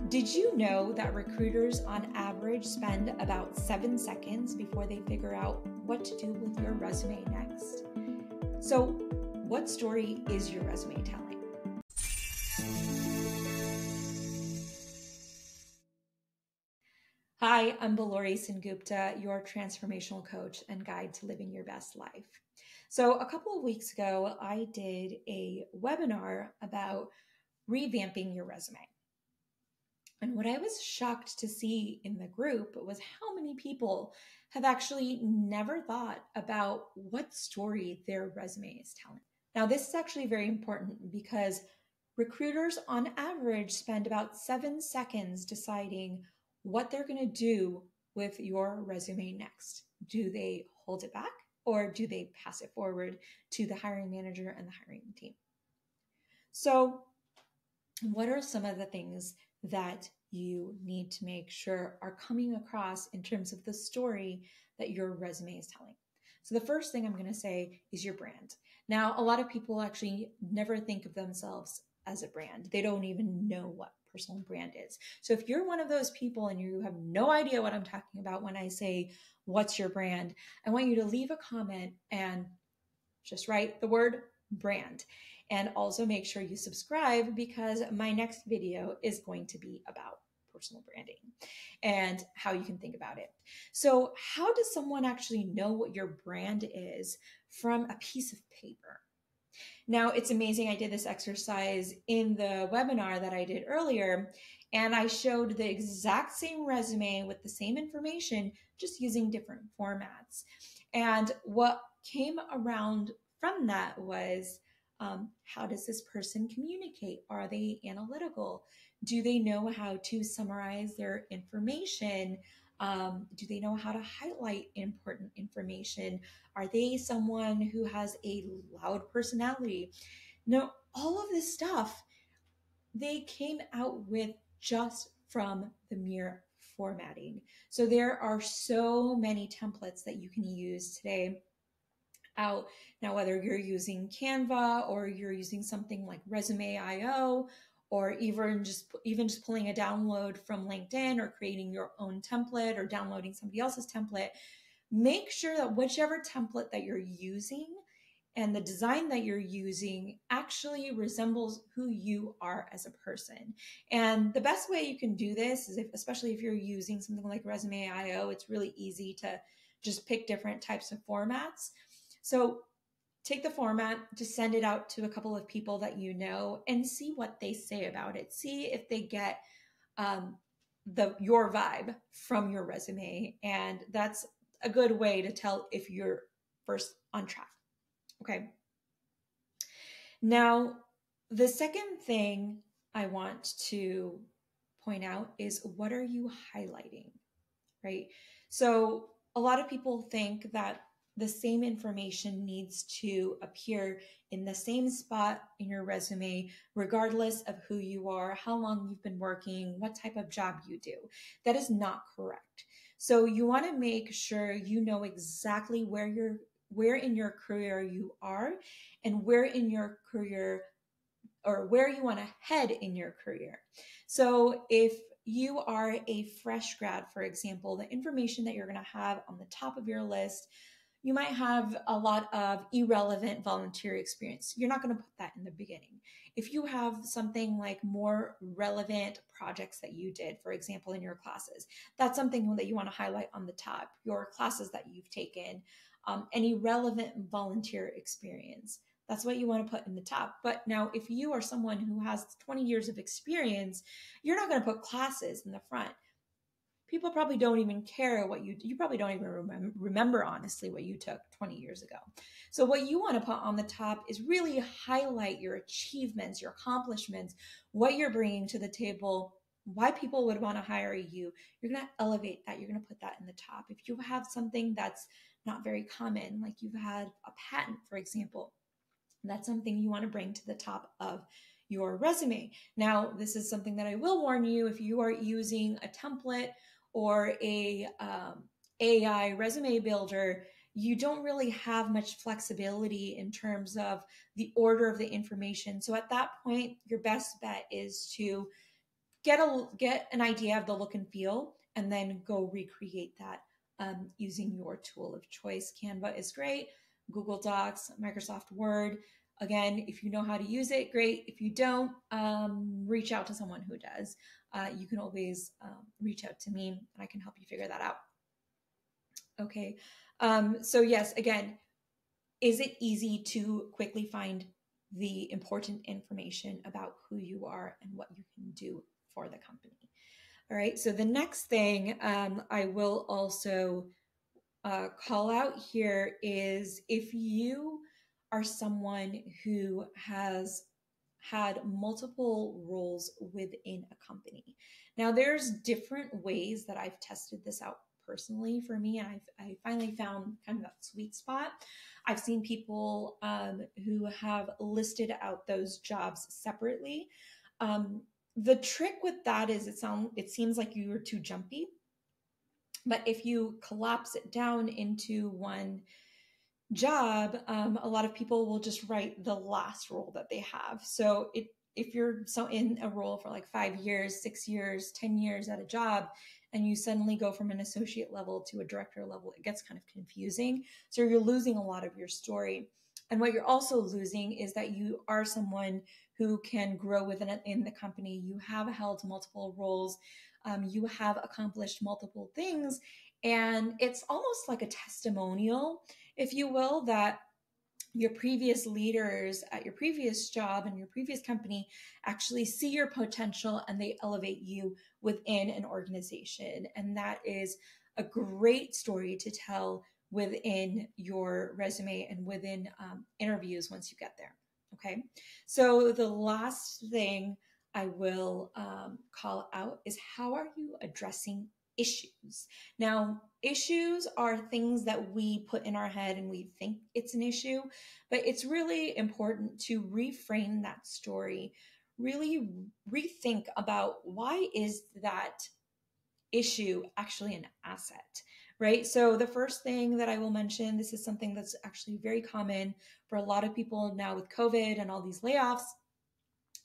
Did you know that recruiters on average spend about 7 seconds before they figure out what to do with your resume next? So, what story is your resume telling? Hi, I'm Balori Sengupta, your transformational coach and guide to living your best life. So, a couple of weeks ago, I did a webinar about revamping your resume. And what I was shocked to see in the group was how many people have actually never thought about what story their resume is telling. Now, this is actually very important because recruiters on average spend about 7 seconds deciding what they're going to do with your resume next. Do they hold it back or do they pass it forward to the hiring manager and the hiring team? So, what are some of the things that you need to make sure are coming across in terms of the story that your resume is telling? So the first thing I'm going to say is your brand. Now, a lot of people actually never think of themselves as a brand. They don't even know what personal brand is. So if you're one of those people and you have no idea what I'm talking about when I say, what's your brand? I want you to leave a comment and just write the word brand. And also make sure you subscribe because my next video is going to be about personal branding and how you can think about it. So how does someone actually know what your brand is from a piece of paper? Now, it's amazing. I did this exercise in the webinar that I did earlier, and I showed the exact same resume with the same information, just using different formats. And what came around from that was, how does this person communicate? Are they analytical? Do they know how to summarize their information? Do they know how to highlight important information? Are they someone who has a loud personality? No, all of this stuff, they came out with just from the mere formatting. So there are so many templates that you can use today out. Now, whether you're using Canva or you're using something like Resume.io, or even just pulling a download from LinkedIn or creating your own template or downloading somebody else's template, make sure that whichever template that you're using and the design that you're using actually resembles who you are as a person. And the best way you can do this is, especially if you're using something like Resume.io, it's really easy to just pick different types of formats. So take the format, just send it out to a couple of people that you know and see what they say about it. See if they get your vibe from your resume. And that's a good way to tell if you're first on track. Okay. Now, the second thing I want to point out is, what are you highlighting, right? So a lot of people think that the same information needs to appear in the same spot in your resume, regardless of who you are, how long you've been working, what type of job you do. That is not correct. So you want to make sure you know exactly where in your career you are and where in your career, or where you want to head in your career. So if you are a fresh grad, for example, the information that you're going to have on the top of your list, you might have a lot of irrelevant volunteer experience. You're not going to put that in the beginning. If you have something like more relevant projects that you did, for example, in your classes, that's something that you want to highlight on the top. Your classes that you've taken, any relevant volunteer experience. That's what you want to put in the top. But now, if you are someone who has 20 years of experience, you're not going to put classes in the front. People probably don't even care what you probably don't even remember honestly what you took 20 years ago. So what you want to put on the top is really highlight your achievements, your accomplishments, what you're bringing to the table, why people would want to hire you. You're going to elevate that. You're going to put that in the top. If you have something that's not very common, like you've had a patent, for example, that's something you want to bring to the top of your resume. Now, this is something that I will warn you, if you are using a template or a AI resume builder, you don't really have much flexibility in terms of the order of the information. So at that point, your best bet is to get an idea of the look and feel, and then go recreate that using your tool of choice. Canva is great. Google Docs, Microsoft Word. Again, if you know how to use it, great. If you don't, reach out to someone who does. You can always reach out to me and I can help you figure that out. Okay. So yes, again, is it easy to quickly find the important information about who you are and what you can do for the company? All right. So the next thing I will also call out here is if you are someone who has had multiple roles within a company. Now, there's different ways that I've tested this out personally for me, and I finally found kind of that sweet spot. I've seen people who have listed out those jobs separately. The trick with that is it seems like you are too jumpy. But if you collapse it down into one job, a lot of people will just write the last role that they have. So if you're so in a role for like 5 years, 6 years, 10 years at a job, and you suddenly go from an associate level to a director level, it gets kind of confusing. So you're losing a lot of your story. And what you're also losing is that you are someone who can grow within the company. You have held multiple roles. You have accomplished multiple things. And it's almost like a testimonial, if you will, that your previous leaders at your previous job and your previous company actually see your potential and they elevate you within an organization. And that is a great story to tell within your resume and within interviews once you get there. Okay. So the last thing I will call out is, how are you addressing issues? Now, issues are things that we put in our head and we think it's an issue, but it's really important to reframe that story, really rethink about, why is that issue actually an asset, right? So the first thing that I will mention, this is something that's actually very common for a lot of people now with COVID and all these layoffs,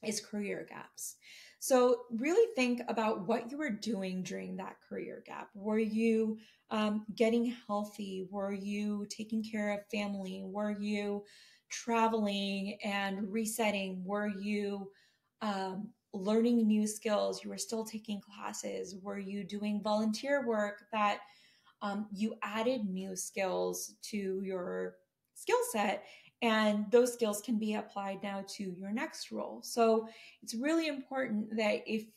is career gaps. So really think about what you were doing during that career gap. Were you getting healthy? Were you taking care of family? Were you traveling and resetting? Were you learning new skills? You were still taking classes? Were you doing volunteer work that you added new skills to your skill set? And those skills can be applied now to your next role. So it's really important that if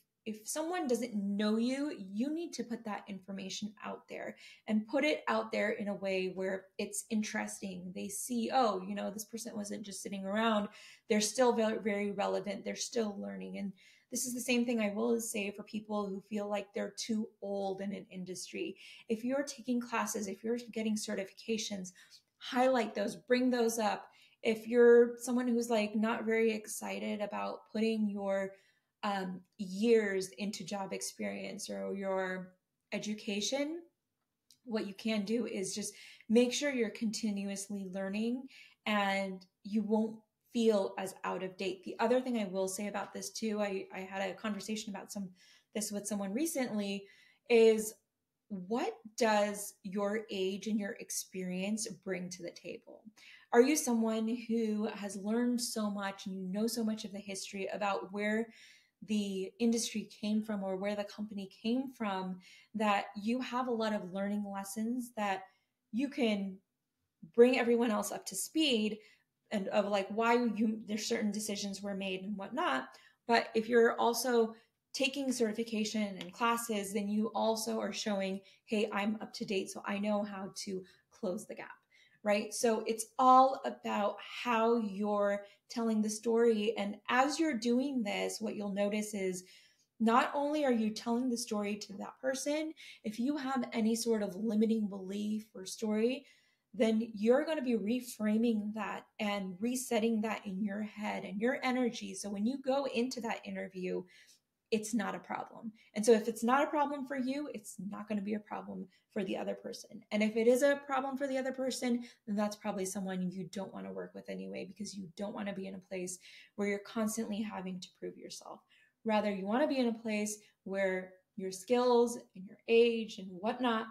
someone doesn't know you, you need to put that information out there, and put it out there in a way where it's interesting. They see, oh, this person wasn't just sitting around. They're still very, very relevant. They're still learning. And this is the same thing I will say for people who feel like they're too old in an industry. If you're taking classes, if you're getting certifications, highlight those, bring those up. If you're someone who's like not very excited about putting your years into job experience or your education, what you can do is just make sure you're continuously learning and you won't feel as out of date. The other thing I will say about this too, I had a conversation about this with someone recently, is, what does your age and your experience bring to the table? Are you someone who has learned so much and you know so much of the history about where the industry came from or where the company came from, that you have a lot of learning lessons that you can bring everyone else up to speed, and of like why there's certain decisions were made and whatnot? But if you're also taking certification and classes, then you also are showing, hey, I'm up to date, so I know how to close the gap, right? So it's all about how you're telling the story. And as you're doing this, what you'll notice is, not only are you telling the story to that person, if you have any sort of limiting belief or story, then you're going to be reframing that and resetting that in your head and your energy. So when you go into that interview, it's not a problem. And so if it's not a problem for you, it's not going to be a problem for the other person. And if it is a problem for the other person, then that's probably someone you don't want to work with anyway, because you don't want to be in a place where you're constantly having to prove yourself. Rather, you want to be in a place where your skills and your age and whatnot,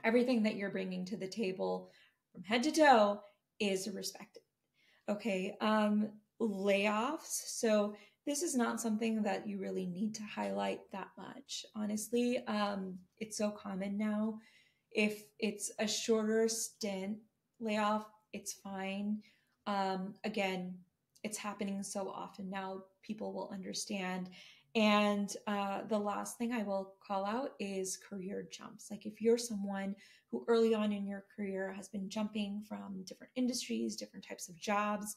everything that you're bringing to the table from head to toe is respected. Okay. Layoffs. So this is not something that you really need to highlight that much. Honestly, it's so common now. If it's a shorter stint layoff, it's fine. Again, it's happening so often now, people will understand. And the last thing I will call out is career jumps. Like if you're someone who early on in your career has been jumping from different industries, different types of jobs,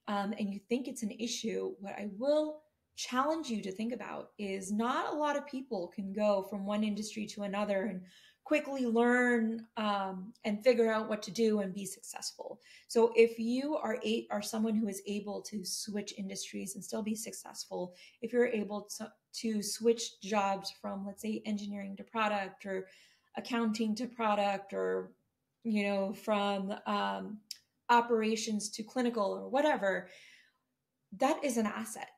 and you think it's an issue, what I will challenge you to think about is not a lot of people can go from one industry to another and quickly learn and figure out what to do and be successful. So if you are someone who is able to switch industries and still be successful, if you're able to switch jobs from, let's say, engineering to product, or accounting to product, or from operations to clinical or whatever, that is an asset.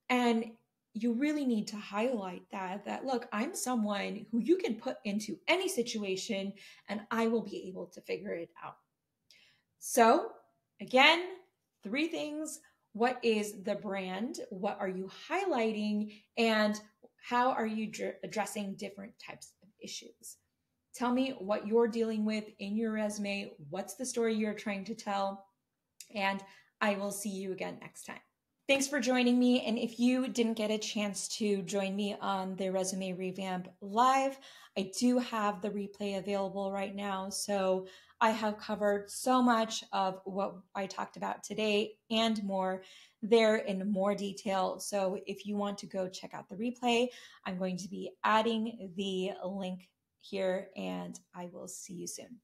And you really need to highlight that look, I'm someone who you can put into any situation and I will be able to figure it out. So again, 3 things. What is the brand? What are you highlighting? And how are you addressing different types of issues? Tell me what you're dealing with in your resume. What's the story you're trying to tell? And I will see you again next time. Thanks for joining me. And if you didn't get a chance to join me on the Resume Revamp Live, I do have the replay available right now. So I have covered so much of what I talked about today and more there in more detail. So if you want to go check out the replay, I'm going to be adding the link here, and I will see you soon.